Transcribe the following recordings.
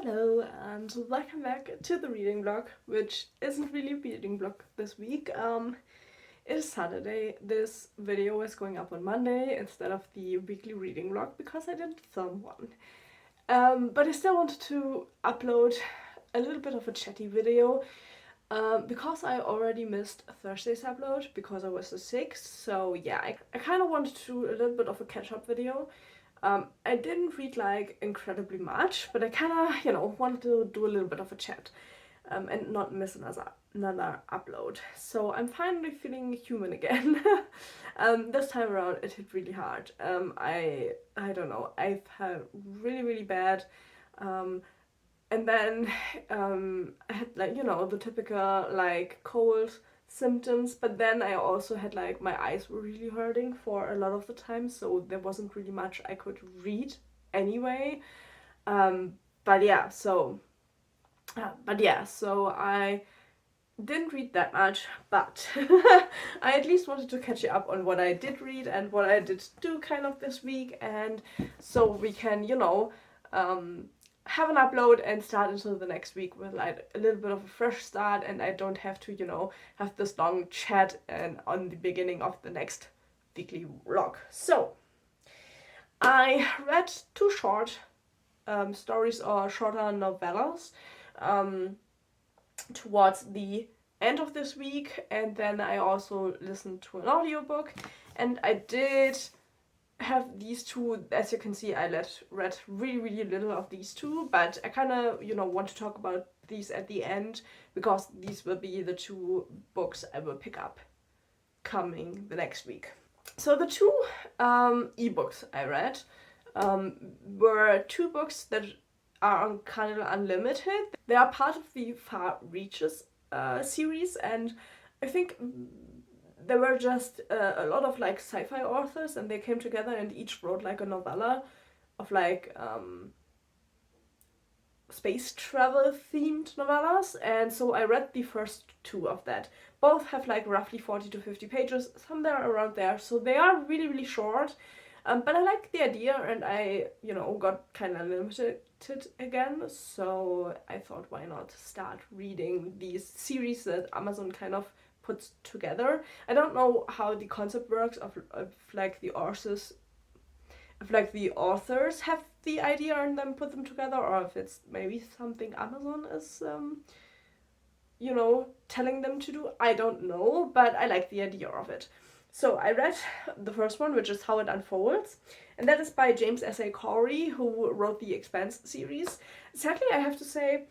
Hello and welcome back to the reading blog, which isn't really a reading blog this week. It is Saturday. This video is going up on Monday instead of the weekly reading blog because I didn't film one. But I still wanted to upload a little bit of a chatty video because I already missed Thursday's upload because I was so sick. So yeah, I kind of wanted to do a little bit of a catch-up video. I didn't read like incredibly much, but I kind of, wanted to do a little bit of a chat and not miss another upload. So I'm finally feeling human again. This time around it hit really hard. I don't know, I felt really bad. And then I had like, the typical like cold symptoms, but then I also had like my eyes were really hurting for a lot of the time, so there wasn't really much I could read anyway. But yeah, so I didn't read that much, but I at least wanted to catch you up on what I did read and what I did do kind of this week, and so we can, have an upload and start into the next week with like a little bit of a fresh start, and I don't have to, have this long chat and on the beginning of the next weekly vlog. So I read two short stories or shorter novellas towards the end of this week, and then I also listened to an audiobook, and I did have these two. As you can see, I read really little of these two, but I kind of want to talk about these at the end because these will be the two books I will pick up coming the next week. So the two ebooks I read were two books that are on Kindle Unlimited. They are part of the Far Reaches series, and I think there were just a lot of like sci-fi authors, and they came together and each wrote like a novella of like space travel themed novellas, and so I read the first two of that. Both have like roughly 40 to 50 pages, somewhere around there, so they are really short, but I like the idea, and I got kind of limited again, so I thought why not start reading these series that Amazon kind of puts together. I don't know how the concept works of like the authors, if like the authors have the idea and then put them together, or if it's maybe something Amazon is telling them to do. I don't know, but I like the idea of it. So I read the first one, which is How It Unfolds, and that is by James S.A. Corey, who wrote the Expanse series. Sadly, I have to say,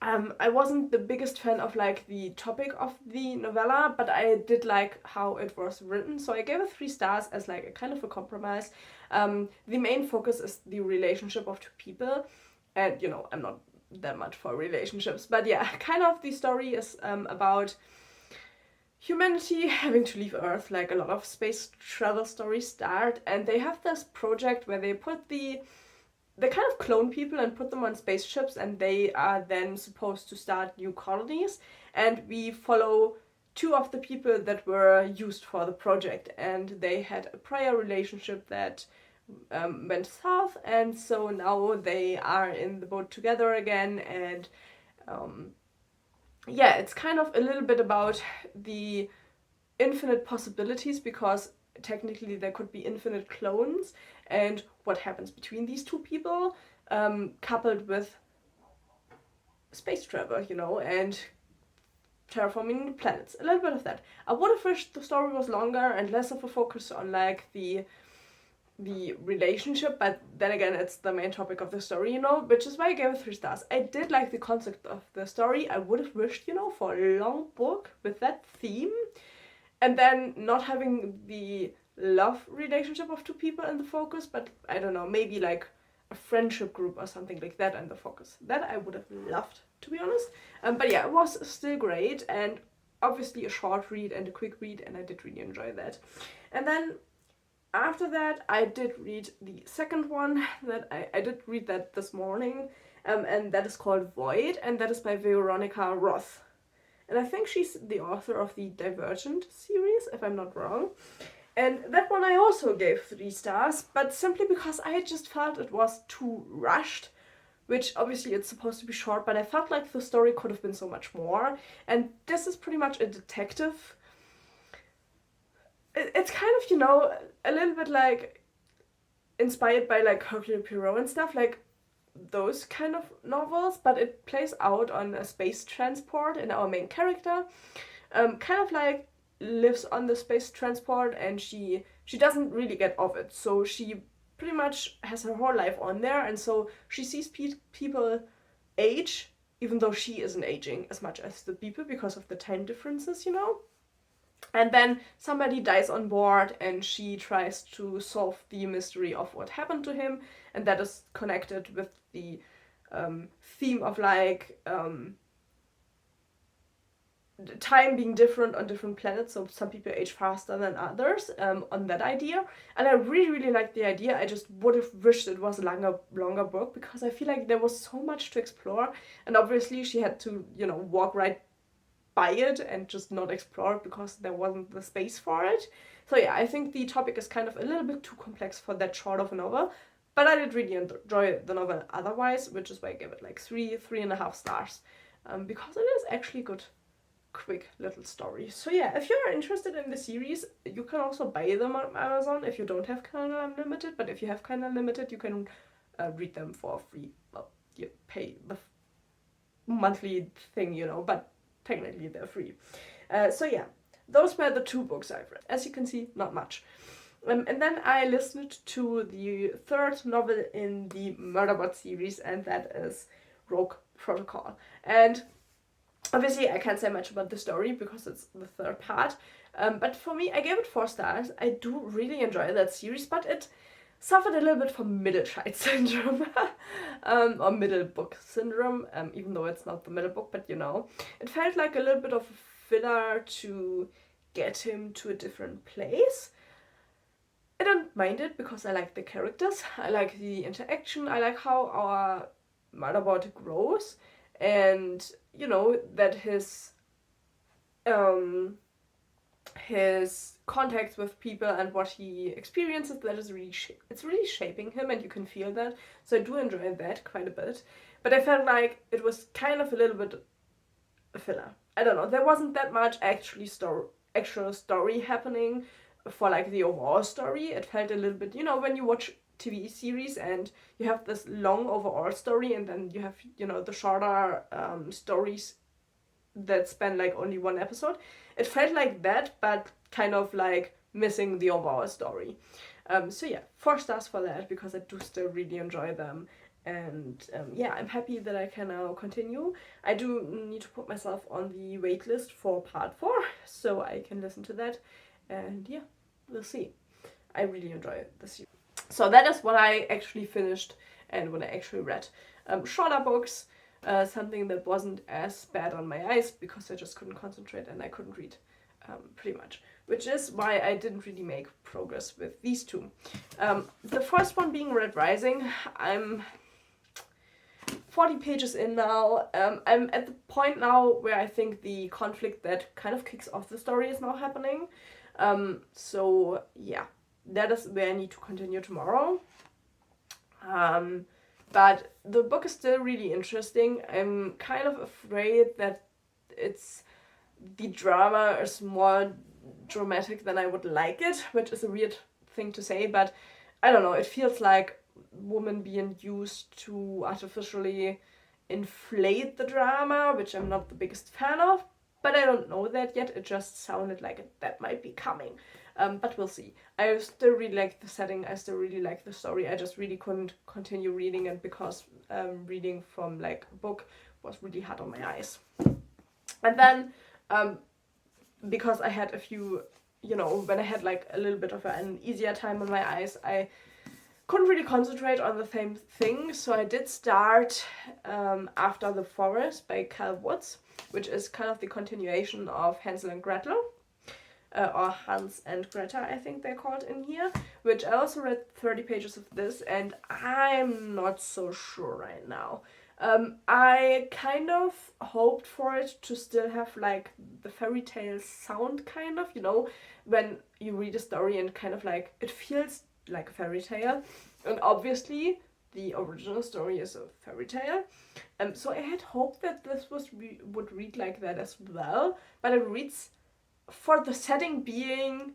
I wasn't the biggest fan of like the topic of the novella, but I did like how it was written, so I gave it 3 stars as like a kind of a compromise. The main focus is the relationship of two people, and I'm not that much for relationships, but yeah, kind of the story is about humanity having to leave Earth, like a lot of space travel stories start, and they have this project where they kind of clone people and put them on spaceships, and they are then supposed to start new colonies, and we follow 2 of the people that were used for the project, and they had a prior relationship that went south, and so now they are in the boat together again, and yeah, it's kind of a little bit about the infinite possibilities, because technically there could be infinite clones, and what happens between these 2 people, coupled with space travel, and terraforming planets. A little bit of that. I would have wished the story was longer and less of a focus on like the relationship, but then again it's the main topic of the story, which is why I gave it 3 stars. I did like the concept of the story. I would have wished, for a long book with that theme, and then not having the love relationship of 2 people in the focus, but I don't know, maybe like a friendship group or something like that in the focus. That I would have loved, to be honest. But yeah, it was still great, and obviously a short read and a quick read, and I did really enjoy that. And then after that, I did read the second one. That I did read that this morning, and that is called Void, and that is by Veronica Roth. And I think she's the author of the Divergent series, if I'm not wrong. And that one I also gave 3 stars, but simply because I just felt it was too rushed which obviously it's supposed to be short, but I felt like the story could have been so much more. And this is pretty much a detective. It's kind of, a little bit like inspired by like Hercule Poirot and stuff, like those kind of novels, but it plays out on a space transport, and our main character kind of like lives on the space transport, and she doesn't really get off it, so she pretty much has her whole life on there, and so she sees people age even though she isn't aging as much as the people because of the time differences, and then somebody dies on board, and she tries to solve the mystery of what happened to him, and that is connected with the theme of like time being different on different planets, so some people age faster than others, on that idea. And I really, really liked the idea. I just would have wished it was a longer book, because I feel like there was so much to explore, and obviously she had to, walk right by it and just not explore it because there wasn't the space for it. So yeah, I think the topic is kind of a little bit too complex for that short of a novel, but I did really enjoy the novel otherwise, which is why I gave it like 3.5 stars, because it is actually good, quick little story. So yeah, if you're interested in the series, you can also buy them on Amazon if you don't have Kindle Unlimited, but if you have Kindle Unlimited, you can read them for free. Well, you pay the monthly thing, but technically they're free. So yeah, those were the 2 books I've read. As you can see, not much. And then I listened to the 3rd novel in the Murderbot series, and that is Rogue Protocol. And obviously I can't say much about the story because it's the 3rd part, but for me, I gave it 4 stars. I do really enjoy that series, but it suffered a little bit from middle child syndrome, or middle book syndrome, even though it's not the middle book, but it felt like a little bit of a filler to get him to a different place. I don't mind it because I like the characters, I like the interaction, I like how our Murderbot grows, and that his contacts with people and what he experiences, that is really it's really shaping him, and you can feel that. So I do enjoy that quite a bit, but I felt like it was kind of a little bit a filler. I don't know, there wasn't that much actual story happening for like the overall story. It felt a little bit, when you watch TV series and you have this long overall story, and then you have, the shorter stories that span like only 1 episode. It felt like that, but kind of like missing the overall story. So yeah, 4 stars for that, because I do still really enjoy them. And yeah, I'm happy that I can now continue. I do need to put myself on the wait list for part 4, so I can listen to that. And yeah, we'll see. I really enjoy this series. So that is what I actually finished and what I actually read. Shorter books, something that wasn't as bad on my eyes because I just couldn't concentrate and I couldn't read, pretty much. Which is why I didn't really make progress with these 2. The first one being Red Rising. I'm 40 pages in now. I'm at the point now where I think the conflict that kind of kicks off the story is now happening. So yeah, that is where I need to continue tomorrow. But the book is still really interesting. I'm kind of afraid that the drama is more dramatic than I would like it, which is a weird thing to say, but I don't know, it feels like women being used to artificially inflate the drama, which I'm not the biggest fan of, but I don't know that yet. It just sounded like that might be coming. But we'll see. I still really like the setting, I still really like the story, I just really couldn't continue reading it because reading from like a book was really hard on my eyes. And then, because I had a few, when I had like a little bit of an easier time on my eyes, I couldn't really concentrate on the same thing, so I did start After the Forest by Cal Woods, which is kind of the continuation of Hansel and Gretel. Or Hans and Greta, I think they're called in here, which I also read 30 pages of this, and I'm not so sure right now. I kind of hoped for it to still have like the fairy tale sound, kind of, when you read a story and kind of like it feels like a fairy tale. And obviously the original story is a fairy tale. So I had hoped that this would read like that as well, but it reads, for the setting being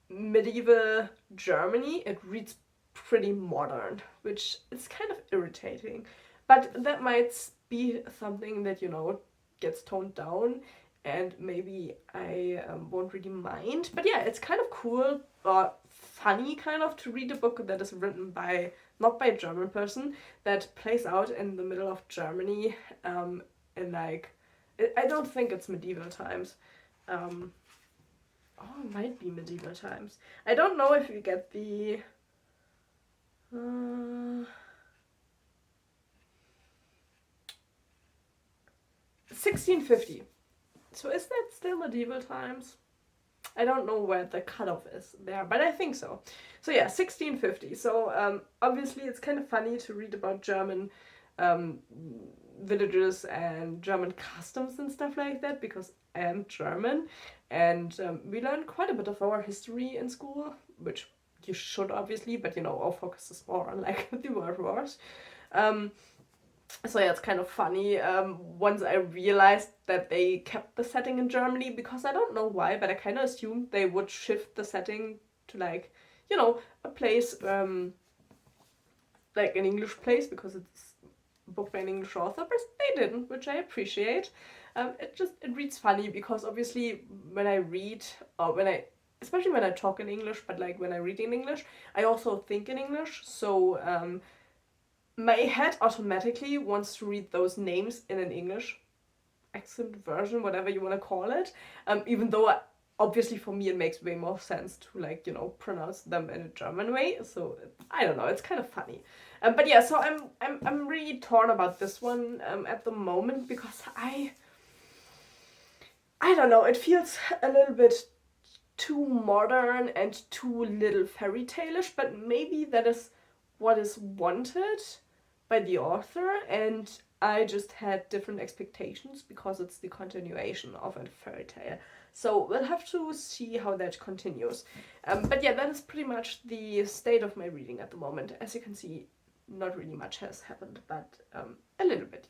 medieval Germany, it reads pretty modern, which is kind of irritating. But that might be something that, gets toned down, and maybe I won't really mind. But yeah, it's kind of cool or funny kind of to read a book that is written by, not by a German person, that plays out in the middle of Germany, in like, I don't think it's medieval times. Oh, it might be medieval times. I don't know if we get the 1650. So is that still medieval times? I don't know where the cutoff is there, but I think so. So yeah, 1650. So obviously it's kind of funny to read about German villages and German customs and stuff like that, because I am German, and we learn quite a bit of our history in school, which you should obviously, but our focus is more on like the World Wars. So yeah, it's kind of funny once I realized that they kept the setting in Germany, because I don't know why, but I kind of assumed they would shift the setting to like, a place, like an English place, because it's a book by an English author, but they didn't, which I appreciate. It reads funny, because obviously when I read, or especially when I talk in English, but like when I read in English, I also think in English, so my head automatically wants to read those names in an English accent version, whatever you want to call it, even though obviously for me it makes way more sense to like, pronounce them in a German way. So I don't know, it's kind of funny. But yeah, so I'm really torn about this one at the moment, because I don't know, it feels a little bit too modern and too little fairy tale-ish, but maybe that is what is wanted by the author, and I just had different expectations because it's the continuation of a fairy tale. So we'll have to see how that continues. But yeah, that is pretty much the state of my reading at the moment. As you can see, not really much has happened, but a little bit,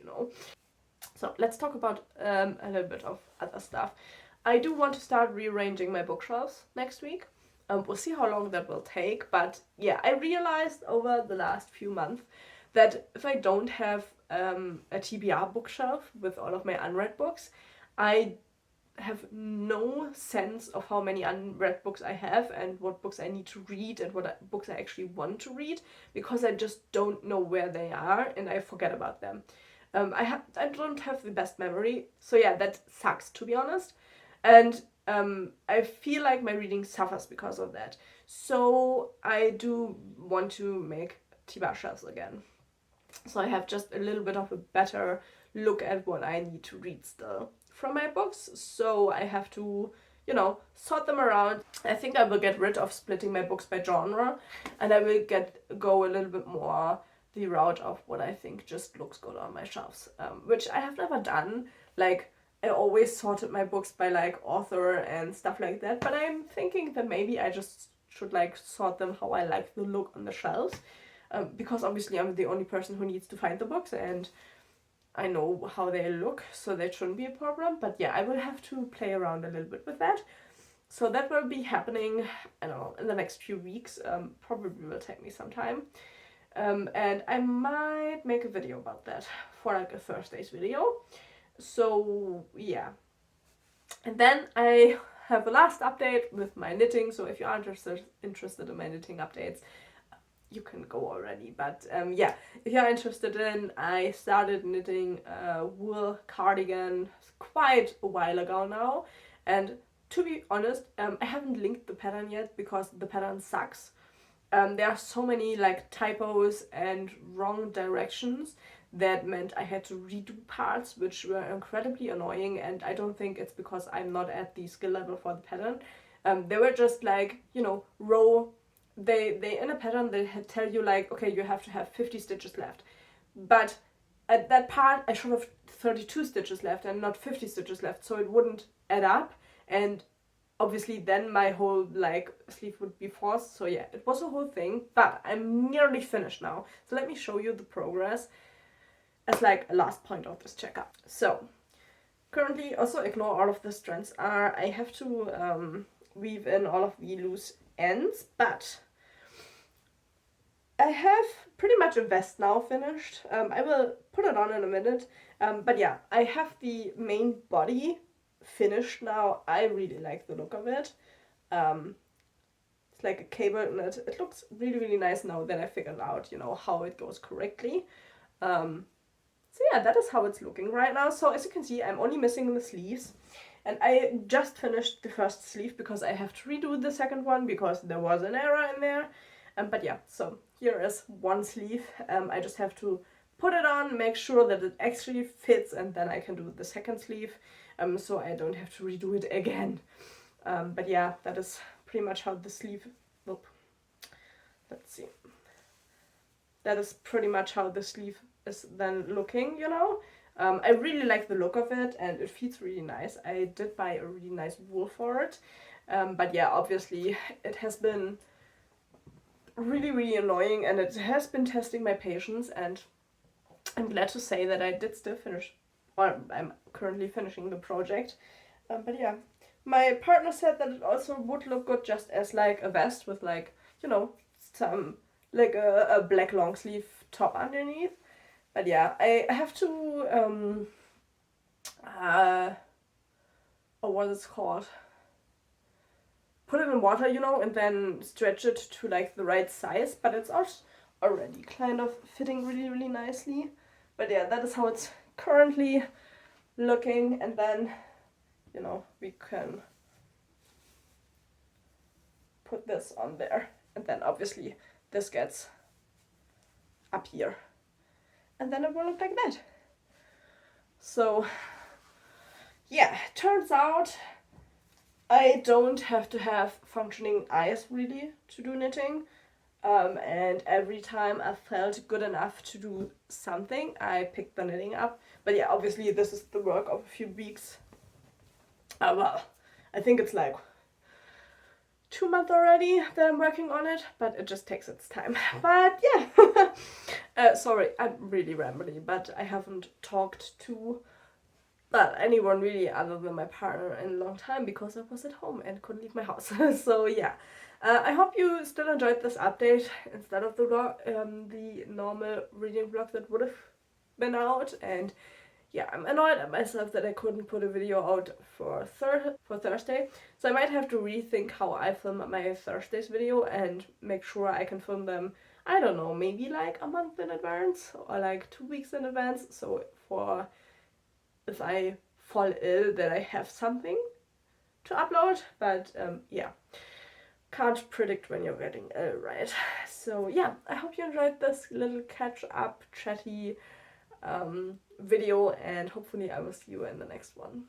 So let's talk about a little bit of other stuff. I do want to start rearranging my bookshelves next week. We'll see how long that will take, but yeah, I realized over the last few months that if I don't have a TBR bookshelf with all of my unread books, I have no sense of how many unread books I have and what books I need to read and what books I actually want to read, because I just don't know where they are and I forget about them. I don't have the best memory, so yeah, that sucks, to be honest. And I feel like my reading suffers because of that. So I do want to make TBR shelves again. So I have just a little bit of a better look at what I need to read still from my books. So I have to, sort them around. I think I will get rid of splitting my books by genre, and I will go a little bit more the route of what I think just looks good on my shelves, which I have never done. Like, I always sorted my books by like author and stuff like that, but I'm thinking that maybe I just should like sort them how I like the look on the shelves, because obviously I'm the only person who needs to find the books and I know how they look, so that shouldn't be a problem. But yeah, I will have to play around a little bit with that. So that will be happening, I don't know, in the next few weeks. Probably will take me some time. And I might make a video about that for like a Thursday's video. So yeah. And then I have a last update with my knitting. So if you are interested in my knitting updates, you can go already. But yeah, if you're interested in, I started knitting a wool cardigan quite a while ago now. And to be honest, I haven't linked the pattern yet because the pattern sucks. There are so many like typos and wrong directions that meant I had to redo parts, which were incredibly annoying, and I don't think it's because I'm not at the skill level for the pattern. They were just like, row, they in a pattern they tell you like, okay, you have to have 50 stitches left, but at that part I should have 32 stitches left and not 50 stitches left, so it wouldn't add up, and obviously then my whole like sleeve would be forced. So yeah, it was a whole thing, but I'm nearly finished now. So let me show you the progress as like a last point of this checkup. So currently, also ignore all of the strands. I have to weave in all of the loose ends, but I have pretty much a vest now finished. I will put it on in a minute. But yeah, I have the main body finished now. I really like the look of it. It's like a cable and it looks really, really nice now that I figured out, how it goes correctly. So yeah, that is how it's looking right now. So as you can see, I'm only missing the sleeves. And I just finished the first sleeve because I have to redo the second one because there was an error in there. But yeah, so here is one sleeve. I just have to put it on, make sure that it actually fits, and then I can do the second sleeve. So I don't have to redo it again. But yeah, that is pretty much how the sleeve, let's see. That is pretty much how the sleeve is then looking, I really like the look of it and it fits really nice. I did buy a really nice wool for it. But yeah, obviously it has been really, really annoying and it has been testing my patience, and I'm glad to say that I did still finish, or I'm currently finishing the project. But yeah, my partner said that it also would look good just as like a vest with like, some, like a black long sleeve top underneath. But yeah, I have to, or what it's called, put it in water, and then stretch it to like the right size, but it's also already kind of fitting really, really nicely. But yeah, that is how it's currently looking, and then, we can put this on there, and then obviously this gets up here, and then it will look like that. So yeah, turns out I don't have to have functioning eyes really to do knitting. And every time I felt good enough to do something, I picked the knitting up. But yeah, obviously this is the work of a few weeks. Well, I think it's like 2 months already that I'm working on it, but it just takes its time. But yeah, sorry, I'm really rambling, but I haven't talked to anyone really other than my partner in a long time because I was at home and couldn't leave my house. So yeah, I hope you still enjoyed this update instead of the normal reading vlog that would have been out. And yeah, I'm annoyed at myself that I couldn't put a video out for Thursday. So I might have to rethink how I film my Thursday's video and make sure I can film them, I don't know, maybe like a month in advance or like 2 weeks in advance. So for if I fall ill that I have something to upload. But yeah, can't predict when you're getting ill, right? So yeah, I hope you enjoyed this little catch up chatty video, and hopefully I will see you in the next one.